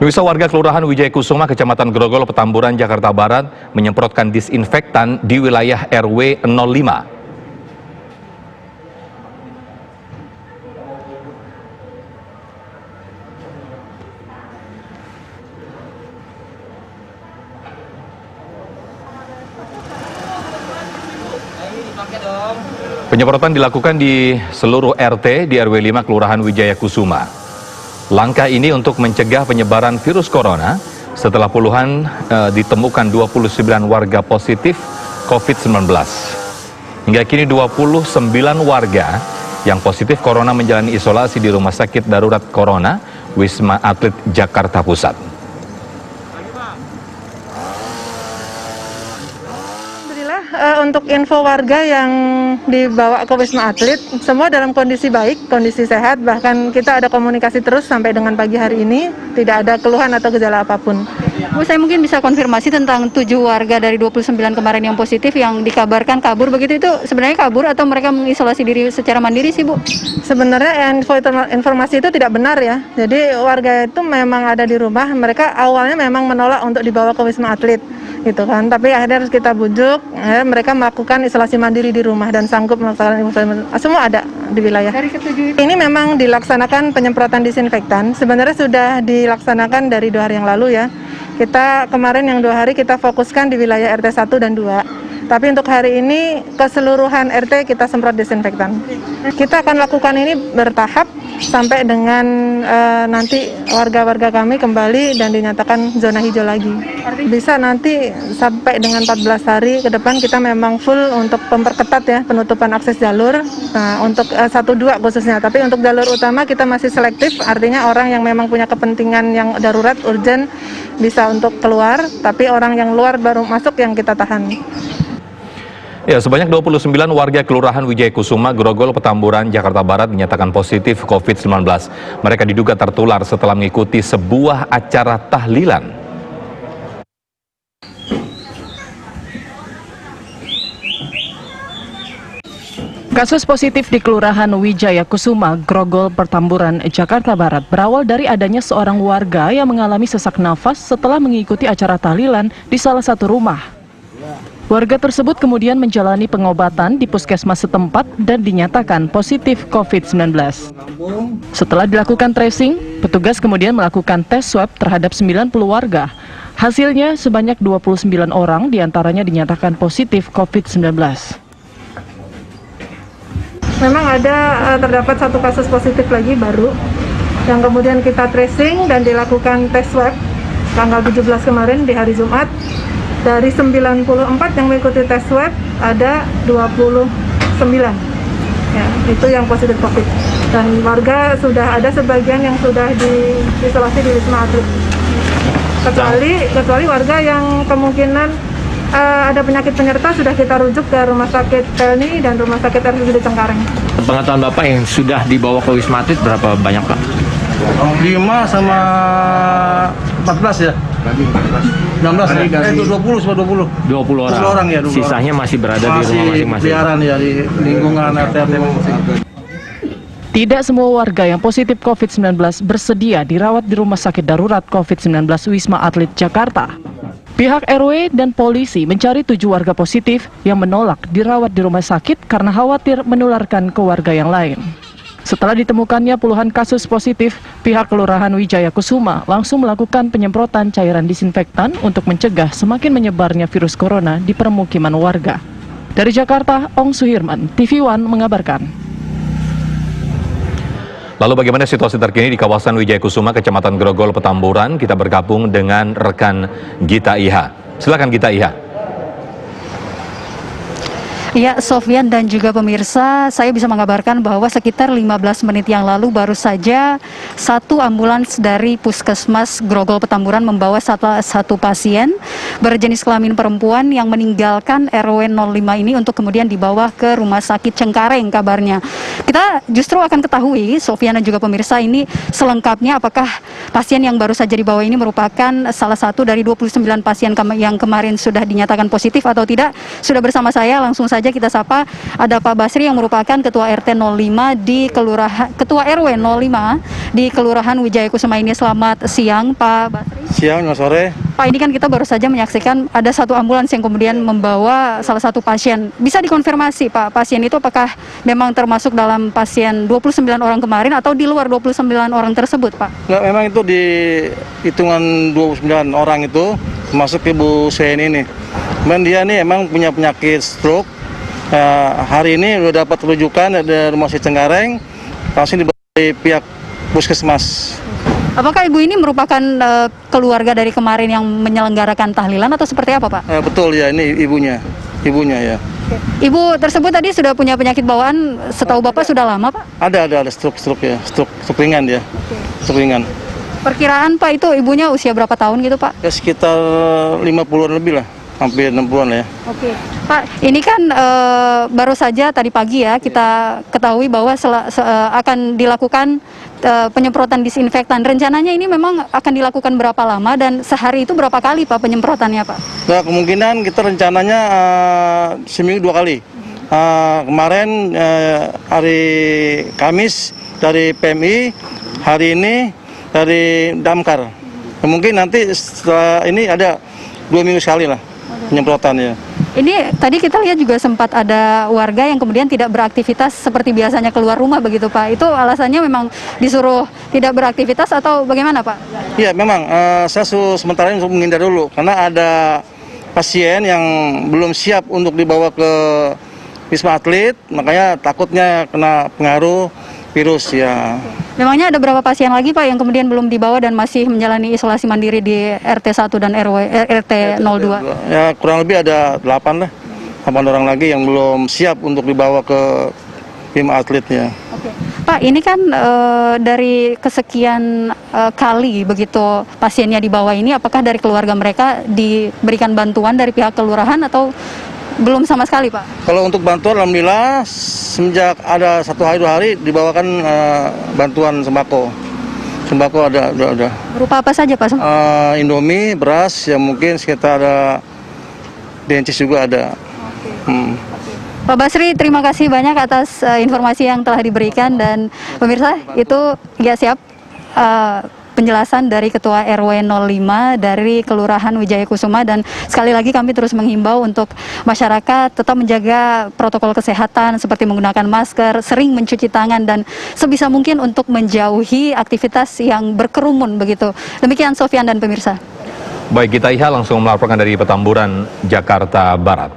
Pemirsa, warga Kelurahan Wijaya Kusuma, Kecamatan Grogol, Petamburan, Jakarta Barat menyemprotkan disinfektan di wilayah RW 05. Penyemprotan dilakukan di seluruh RT di RW 5 Kelurahan Wijaya Kusuma. Langkah ini untuk mencegah penyebaran virus corona setelah puluhan ditemukan 29 warga positif COVID-19. Hingga kini 29 warga yang positif corona menjalani isolasi di Rumah Sakit Darurat Corona Wisma Atlet Jakarta Pusat. Untuk info warga yang dibawa ke Wisma Atlet, semua dalam kondisi baik, kondisi sehat, bahkan kita ada komunikasi terus sampai dengan pagi hari ini, tidak ada keluhan atau gejala apapun. Bu, saya mungkin bisa konfirmasi tentang 7 warga dari 29 kemarin yang positif yang dikabarkan kabur, begitu itu sebenarnya kabur atau mereka mengisolasi diri secara mandiri sih, Bu? Sebenarnya informasi itu tidak benar ya, jadi warga itu memang ada di rumah, mereka awalnya memang menolak untuk dibawa ke Wisma Atlet. Gitu kan, tapi akhirnya harus kita bujuk, mereka melakukan isolasi mandiri di rumah dan sanggup melaksanakan isolasi mandiri. Semua ada di wilayah. Dari ketujuh ini memang dilaksanakan penyemprotan disinfektan, sebenarnya sudah dilaksanakan dari 2 hari yang lalu ya. Kita kemarin yang 2 hari kita fokuskan di wilayah RT 1 dan 2. Tapi untuk hari ini keseluruhan RT kita semprot disinfektan. Kita akan lakukan ini bertahap sampai dengan nanti warga-warga kami kembali dan dinyatakan zona hijau lagi. Bisa nanti sampai dengan 14 hari ke depan kita memang full untuk memperketat ya penutupan akses jalur. Nah, untuk 1-2 khususnya, tapi untuk jalur utama kita masih selektif, artinya orang yang memang punya kepentingan yang darurat, urgent bisa untuk keluar, tapi orang yang luar baru masuk yang kita tahan. Ya, sebanyak 29 warga Kelurahan Wijaya Kusuma, Grogol, Petamburan, Jakarta Barat dinyatakan positif COVID-19. Mereka diduga tertular setelah mengikuti sebuah acara tahlilan. Kasus positif di Kelurahan Wijaya Kusuma, Grogol, Petamburan, Jakarta Barat berawal dari adanya seorang warga yang mengalami sesak nafas setelah mengikuti acara tahlilan di salah satu rumah. Warga tersebut kemudian menjalani pengobatan di puskesmas setempat dan dinyatakan positif COVID-19. Setelah dilakukan tracing, petugas kemudian melakukan tes swab terhadap 90 warga. Hasilnya sebanyak 29 orang diantaranya dinyatakan positif COVID-19. Memang ada terdapat 1 kasus positif lagi baru yang kemudian kita tracing dan dilakukan tes swab tanggal 17 kemarin di hari Jumat. Dari 94 yang mengikuti tes swab ada 29 ya, itu yang positif COVID. Dan warga sudah ada sebagian yang sudah diisolasi di Wisma Atlet. Kecuali warga yang kemungkinan ada penyakit penyerta sudah kita rujuk ke Rumah Sakit Pelni dan Rumah Sakit RSUD Cengkareng. Pengetahuan Bapak yang sudah dibawa ke Wisma Atlet berapa banyak, Pak? 5 sama 14 ya? 16 ya? Itu 20 sama 20. 20 orang. 20 orang ya, 20 Sisanya masih berada di rumah masing-masing. Masih peliharaan ya di lingkungan RT masing-masing. Tidak semua warga yang positif COVID-19 bersedia dirawat di Rumah Sakit Darurat COVID-19 Wisma Atlet Jakarta. Pihak RW dan polisi mencari 7 warga positif yang menolak dirawat di rumah sakit karena khawatir menularkan ke warga yang lain. Setelah ditemukannya puluhan kasus positif, pihak Kelurahan Wijaya Kusuma langsung melakukan penyemprotan cairan disinfektan untuk mencegah semakin menyebarnya virus corona di permukiman warga. Dari Jakarta, Ong Suhirman, TV One mengabarkan. Lalu bagaimana situasi terkini di kawasan Wijaya Kusuma, Kecamatan Grogol, Petamburan? Kita bergabung dengan rekan Gita Iha. Silakan Gita Iha. Ya, Sofyan dan juga pemirsa, saya bisa mengabarkan bahwa sekitar 15 menit yang lalu baru saja 1 ambulans dari Puskesmas Grogol Petamburan membawa satu pasien berjenis kelamin perempuan yang meninggalkan RW 05 ini untuk kemudian dibawa ke Rumah Sakit Cengkareng kabarnya. Kita justru akan ketahui, Sofyan dan juga pemirsa, ini selengkapnya apakah pasien yang baru saja dibawa ini merupakan salah satu dari 29 pasien yang kemarin sudah dinyatakan positif atau tidak. Sudah bersama saya langsung saja saja kita sapa ada Pak Basri yang merupakan Ketua RT 05 di Kelurahan Ketua RW 05 di Kelurahan Wijaya Kusuma ini. Selamat siang Pak Basri. Siang, sore. Pak, ini kan kita baru saja menyaksikan ada satu ambulans yang kemudian membawa salah satu pasien. Bisa dikonfirmasi Pak, pasien itu apakah memang termasuk dalam pasien 29 orang kemarin atau di luar 29 orang tersebut Pak? Nggak, memang itu di hitungan 29 orang itu termasuk Ibu Sen ini. Kemudian dia nih emang punya penyakit stroke. Hari ini sudah dapat rujukan dari Rumah Sakit Cengkareng, langsung dibawa dari pihak puskesmas. Apakah ibu ini merupakan keluarga dari kemarin yang menyelenggarakan tahlilan atau seperti apa Pak? Betul ya, ini ibunya ya. Ibu tersebut tadi sudah punya penyakit bawaan, setahu Bapak sudah lama Pak? Ada stroke ya, stroke ringan dia, stroke ringan. Perkiraan Pak itu ibunya usia berapa tahun gitu Pak? Ya sekitar 50-an lebih lah, hampir 60-an lah ya. Oke, Pak, ini kan baru saja tadi pagi ya kita ketahui bahwa akan dilakukan penyemprotan disinfektan. Rencananya ini memang akan dilakukan berapa lama dan sehari itu berapa kali Pak penyemprotannya Pak? Nah, kemungkinan kita rencananya seminggu 2 kali. Kemarin hari Kamis dari PMI, hari ini dari Damkar. Mungkin nanti setelah ini ada 2 minggu sekali lah penyemprotannya. Ini tadi kita lihat juga sempat ada warga yang kemudian tidak beraktivitas seperti biasanya keluar rumah begitu Pak. Itu alasannya memang disuruh tidak beraktivitas atau bagaimana Pak? Iya memang saya sementara ini untuk menghindar dulu karena ada pasien yang belum siap untuk dibawa ke Wisma Atlet, makanya takutnya kena pengaruh virus ya. Memangnya ada berapa pasien lagi Pak yang kemudian belum dibawa dan masih menjalani isolasi mandiri di RT 1 dan RT 02? Ya kurang lebih ada 8 lah, 8 orang lagi yang belum siap untuk dibawa ke Wisma Atletnya. Oke. Pak, ini kan dari kesekian kali begitu pasiennya dibawa ini, apakah dari keluarga mereka diberikan bantuan dari pihak kelurahan atau belum sama sekali Pak? Kalau untuk bantuan alhamdulillah semenjak ada 1 hari 2 hari dibawakan bantuan sembako. Sembako ada. Berupa apa saja Pak? Indomie, beras, ya mungkin sekitar ada bencis juga ada. Pak Basri, terima kasih banyak atas informasi yang telah diberikan dan pemirsa itu ya siap penjelasan dari Ketua RW 05 dari Kelurahan Wijaya Kusuma dan sekali lagi kami terus menghimbau untuk masyarakat tetap menjaga protokol kesehatan seperti menggunakan masker, sering mencuci tangan dan sebisa mungkin untuk menjauhi aktivitas yang berkerumun begitu. Demikian Sofian dan pemirsa. Baik, kita Iha langsung melaporkan dari Petamburan, Jakarta Barat.